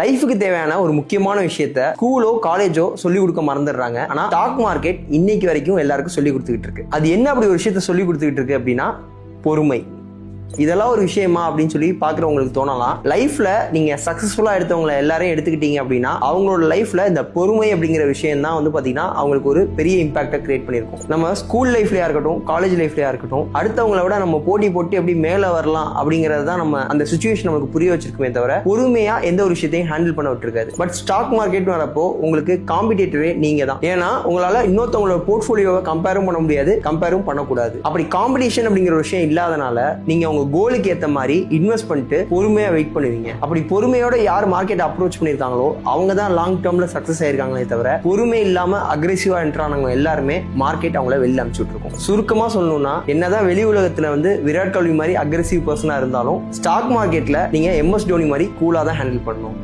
லைஃபுக்கு தேவையான ஒரு முக்கியமான விஷயத்த ஸ்கூலோ காலேஜோ சொல்லி கொடுக்க மறந்துடுறாங்க. ஆனா ஸ்டாக் மார்க்கெட் இன்னைக்கு வரைக்கும் எல்லாருக்கும் சொல்லி கொடுத்துக்கிட்டு இருக்கு. அது என்ன அப்படி ஒரு விஷயத்த சொல்லி கொடுத்துக்கிட்டு இருக்கு அப்படின்னா பொறுமை. இதெல்லாம் ஒரு விஷயமா அப்படின்னு சொல்லி பாக்குறவங்களுக்கு தோணலாம். லைஃப்ல நீங்க சக்சஸ்ஃபுல்லா எடுத்தவங்களை எல்லாரையும் எடுத்துக்கிட்டீங்க அப்படின்னா அவங்களோட லைஃப்ல இந்த பொறுமை அப்படிங்கிற விஷயம் தான் வந்து பாத்தீங்கன்னா அவங்களுக்கு ஒரு பெரிய இம்பாக்டை கிரியேட் பண்ணிருக்கும். நம்ம ஸ்கூல் லைஃப்லயா இருக்கட்டும், காலேஜ் லைஃப்லயா இருக்கட்டும், அடுத்தவங்களை விட நம்ம போட்டி போட்டு எப்படி மேல வரலாம் அப்படிங்கறது தான் நம்ம அந்த சிச்சுவேஷன் நமக்கு புரிய வச்சிருக்குமே தவிர பொறுமையா எந்த ஒரு விஷயத்தையும் ஹேண்டில் பண்ண விட்டுருக்காது. பட் ஸ்டாக் மார்க்கெட் வரப்போ உங்களுக்கு காம்படிட்டரே நீங்க தான். ஏன்னா உங்களால இன்னொருத்தவங்களோட போர்ட்ஃபோலியோவை கம்பேரும் பண்ண முடியாது, கம்பேரும் பண்ணக்கூடாது. அப்படி காம்படிஷன் அப்படிங்கிற ஒரு விஷயம் இல்லாதனால நீங்க கோலுக்கு ஏத்த மாதிரி இன்வெஸ்ட் பண்ணிட்டு பொறுமையா வெயிட் பண்ணுவீங்க. அப்படி பொறுமையோட யார் மார்க்கெட் அப்ரோச் பண்ணிருக்காங்களோ அவங்க தான் லாங் டேர்ம்ல சக்சஸ் ஆயிருக்காங்களே தவிர பொறுமை இல்லாம அக்ரெசிவா என்ட்ரானவங்க எல்லாருமே மார்க்கெட் அவங்கள வெளில அனுப்பிச்சுட்டு இருக்கும். சுருக்கமா சொல்லணும்னா என்னதான் வெளி உலகத்துல விராட் கோலி மாதிரி அக்ரெசிவ் பர்சனா இருந்தாலும் ஸ்டாக் மார்க்கெட்ல நீங்க MS தோனி மாதிரி கூலா தான் ஹேண்டில் பண்ணணும்.